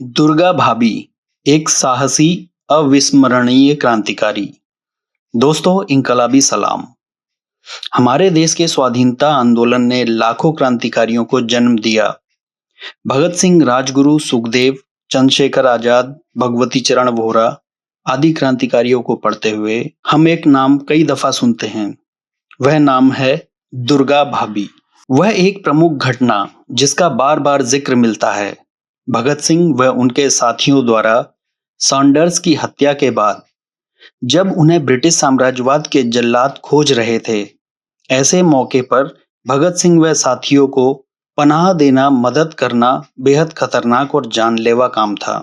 दुर्गा भाभी एक साहसी अविस्मरणीय क्रांतिकारी। दोस्तों, इनकलाबी सलाम। हमारे देश के स्वाधीनता आंदोलन ने लाखों क्रांतिकारियों को जन्म दिया। भगत सिंह, राजगुरु, सुखदेव, चंद्रशेखर आजाद, भगवती चरण वोहरा आदि क्रांतिकारियों को पढ़ते हुए हम एक नाम कई दफा सुनते हैं। वह नाम है दुर्गा भाभी। वह एक प्रमुख घटना जिसका बार बार जिक्र मिलता है। भगत सिंह व उनके साथियों द्वारा सॉन्डर्स की हत्या के बाद जब उन्हें ब्रिटिश साम्राज्यवाद के जल्लाद खोज रहे थे, ऐसे मौके पर भगत सिंह व साथियों को पनाह देना, मदद करना बेहद खतरनाक और जानलेवा काम था।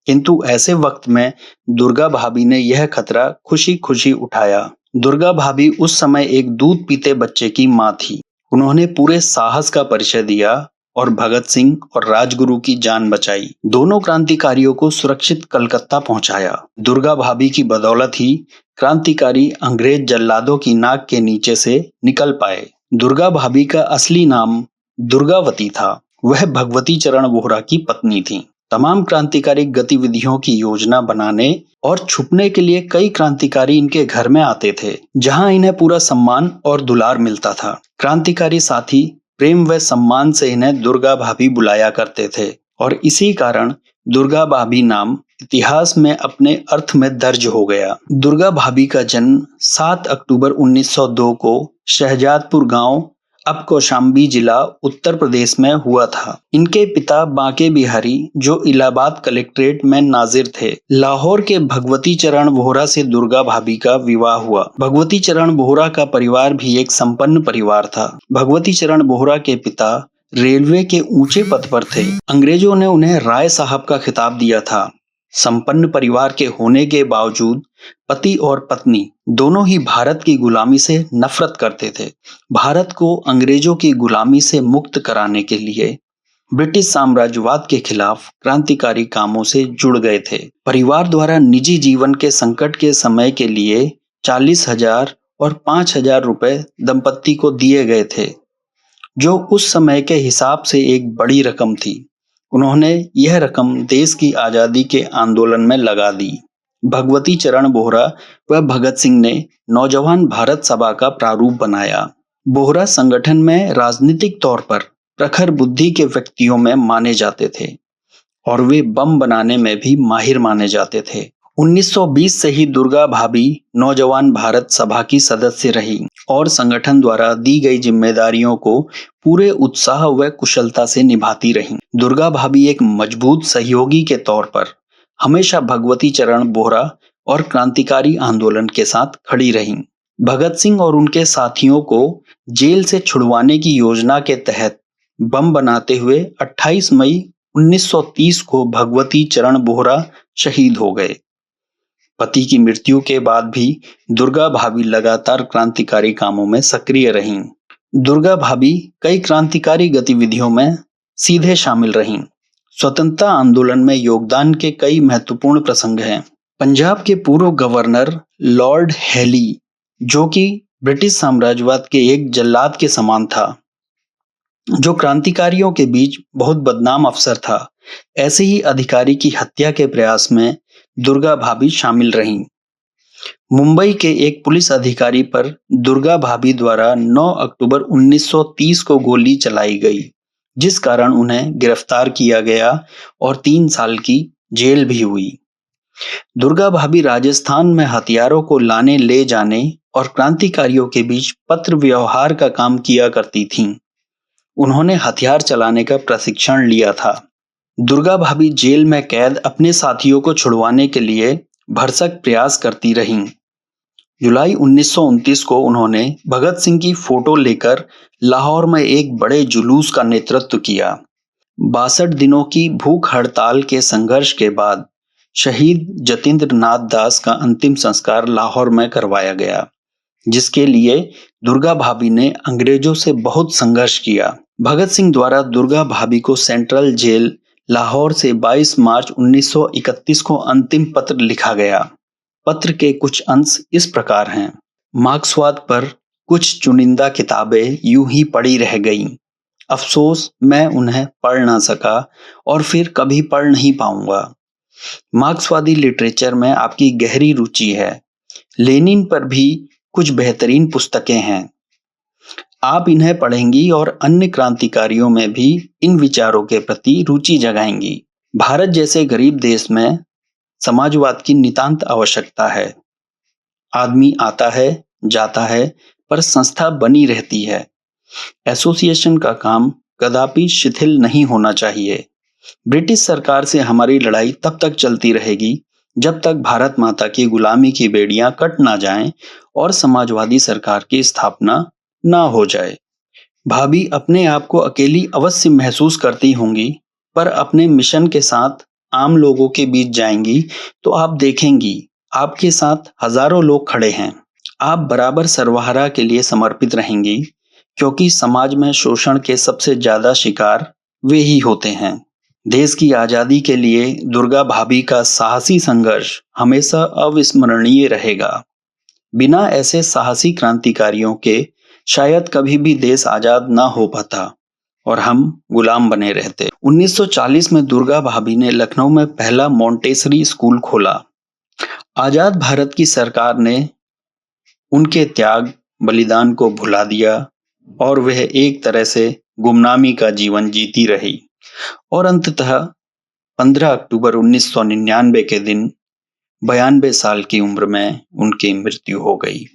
किंतु ऐसे वक्त में दुर्गा भाभी ने यह खतरा खुशी खुशी उठाया। दुर्गा भाभी उस समय एक दूध पीते बच्चे की मां थी। उन्होंने पूरे साहस का परिचय दिया और भगत सिंह और राजगुरु की जान बचाई। दोनों क्रांतिकारियों को सुरक्षित कलकत्ता पहुंचाया। दुर्गा भाभी की बदौलत ही क्रांतिकारी अंग्रेज जल्लादों की नाक के नीचे से निकल पाए। दुर्गा भाभी का असली नाम दुर्गावती था। वह भगवती चरण वोहरा की पत्नी थी। तमाम क्रांतिकारी गतिविधियों की योजना बनाने और छुपने के लिए कई क्रांतिकारी इनके घर में आते थे, जहां इन्हें पूरा सम्मान और दुलार मिलता था। क्रांतिकारी साथी प्रेम व सम्मान से इन्हें दुर्गा भाभी बुलाया करते थे और इसी कारण दुर्गा भाभी नाम इतिहास में अपने अर्थ में दर्ज हो गया। दुर्गा भाभी का जन्म 7 अक्टूबर 1902 को शहजादपुर गांव, अब कौशाम्बी जिला, उत्तर प्रदेश में हुआ था। इनके पिता बांके बिहारी, जो इलाहाबाद कलेक्ट्रेट में नाजिर थे। लाहौर के भगवती चरण वोहरा से दुर्गा भाभी का विवाह हुआ। भगवती चरण वोहरा का परिवार भी एक संपन्न परिवार था। भगवती चरण वोहरा के पिता रेलवे के ऊंचे पद पर थे। अंग्रेजों ने उन्हें राय साहब का खिताब दिया था। संपन्न परिवार के होने के बावजूद पति और पत्नी दोनों ही भारत की गुलामी से नफरत करते थे। भारत को अंग्रेजों की गुलामी से मुक्त कराने के लिए ब्रिटिश साम्राज्यवाद के खिलाफ क्रांतिकारी कामों से जुड़ गए थे। परिवार द्वारा निजी जीवन के संकट के समय के लिए 40,000 और 5,000 रुपए दंपत्ति को दिए गए थे, जो उस समय के हिसाब से एक बड़ी रकम थी। उन्होंने यह रकम देश की आजादी के आंदोलन में लगा दी। भगवती चरण वोहरा व भगत सिंह ने नौजवान भारत सभा का प्रारूप बनाया। वोहरा संगठन में राजनीतिक तौर पर प्रखर बुद्धि के व्यक्तियों में माने जाते थे और वे बम बनाने में भी माहिर माने जाते थे। 1920 से ही दुर्गा भाभी नौजवान भारत सभा की सदस्य रही और संगठन द्वारा दी गई जिम्मेदारियों को पूरे उत्साह व कुशलता से निभाती रही। दुर्गा भाभी एक मजबूत सहयोगी के तौर पर हमेशा भगवती चरण वोहरा और क्रांतिकारी आंदोलन के साथ खड़ी रहीं। भगत सिंह और उनके साथियों को जेल से छुड़वाने की योजना के तहत बम बनाते हुए 28 मई 1930 को भगवती चरण वोहरा शहीद हो गए। पति की मृत्यु के बाद भी दुर्गा भाभी लगातार क्रांतिकारी कामों में सक्रिय रहीं। दुर्गा भाभी कई क्रांतिकारी गतिविधियों में सीधे शामिल रहीं। स्वतंत्रता आंदोलन में योगदान के कई महत्वपूर्ण प्रसंग हैं। पंजाब के पूर्व गवर्नर लॉर्ड हेली, जो कि ब्रिटिश साम्राज्यवाद के एक जल्लाद के समान था, जो क्रांतिकारियों के बीच बहुत बदनाम अफसर था, ऐसे ही अधिकारी की हत्या के प्रयास में दुर्गा भाभी शामिल रहीं। मुंबई के एक पुलिस अधिकारी पर दुर्गा भाभी द्वारा 9 अक्टूबर 1930 को गोली चलाई गई, जिस कारण उन्हें गिरफ्तार किया गया और 3 साल की जेल भी हुई। दुर्गा भाभी राजस्थान में हथियारों को लाने ले जाने और क्रांतिकारियों के बीच पत्र व्यवहार का काम किया करती थीं। उन्होंने हथियार चलाने का प्रशिक्षण लिया था। दुर्गा भाभी जेल में कैद अपने साथियों को छुड़वाने के लिए भरसक प्रयास करती रहीं। जुलाई 1929 को उन्होंने भगत सिंह की फोटो लेकर लाहौर में एक बड़े जुलूस का नेतृत्व किया। 62 दिनों की भूख हड़ताल के संघर्ष के बाद शहीद जतीन्द्र नाथ दास का अंतिम संस्कार लाहौर में करवाया गया, जिसके लिए दुर्गा भाभी ने अंग्रेजों से बहुत संघर्ष किया। भगत सिंह द्वारा दुर्गा भाभी को सेंट्रल जेल लाहौर से 22 मार्च 1931 को अंतिम पत्र लिखा गया। पत्र के कुछ अंश इस प्रकार हैं। मार्क्सवाद पर कुछ चुनिंदा किताबें यूं ही पड़ी रह गईं अफसोस मैं उन्हें पढ़ ना सका और फिर कभी पढ़ नहीं पाऊंगा। मार्क्सवादी लिटरेचर में आपकी गहरी रुचि है। लेनिन पर भी कुछ बेहतरीन पुस्तकें हैं। आप इन्हें पढ़ेंगी और अन्य क्रांतिकारियों में भी इन विचारों के प्रति रुचि जगाएंगी। भारत जैसे गरीब देश में समाजवाद की नितांत आवश्यकता है। आदमी आता है, जाता है, पर संस्था बनी रहती है। एसोसिएशन का काम कदापि शिथिल नहीं होना चाहिए। ब्रिटिश सरकार से हमारी लड़ाई तब तक चलती रहेगी जब तक भारत माता की गुलामी की बेड़ियां कट ना जाएं और समाजवादी सरकार की स्थापना ना हो जाए। भाभी अपने आप को अकेली अवश्य महसूस करती होंगी, पर अपने मिशन के साथ आम लोगों के बीच जाएंगी तो आप देखेंगी आपके साथ हजारों लोग खड़े हैं। आप बराबर सर्वहारा के लिए समर्पित रहेंगी, क्योंकि समाज में शोषण के सबसे ज्यादा शिकार वे ही होते हैं। देश की आजादी के लिए दुर्गा भाभी का साहसी संघर्ष हमेशा अविस्मरणीय रहेगा। बिना ऐसे साहसी क्रांतिकारियों के शायद कभी भी देश आजाद ना हो पाता और हम गुलाम बने रहते। 1940 में दुर्गा भाभी ने लखनऊ में पहला मोंटेसरी स्कूल खोला। आजाद भारत की सरकार ने उनके त्याग बलिदान को भुला दिया और वह एक तरह से गुमनामी का जीवन जीती रही और अंततः 15 अक्टूबर 1999 के दिन 92 साल की उम्र में उनकी मृत्यु हो गई।